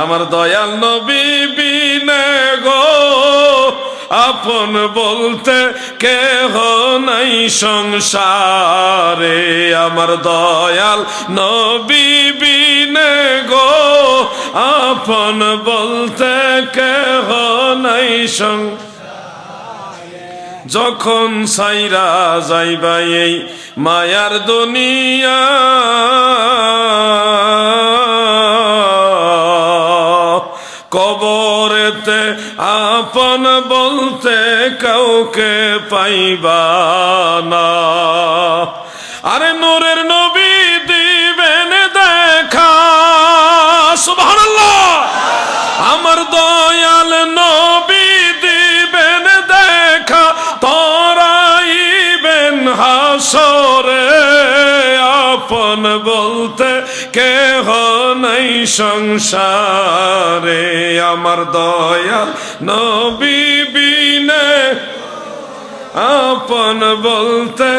আমার দয়াল নবী বিনে গো আপন বলতে কেহ নাই সংসারে। আমার দয়াল নবী বিনে গো আপন বলতে কেহ নাই সংসারে। যখন সাইরা যাইবা এই মায়ার দুনিয়া কবরেতে আপন বলতে কাউকে পাইবা না। আরে নূরের নবী দিবেন দেখা, সুবহানাল্লাহ। আমার দয়াল নবী দিবেন দেখা, তরাইবেন হাসরে। আপন বলতে কেহ নাই সংসারে। আমার দয়াল নবী বিনে আপন বলতে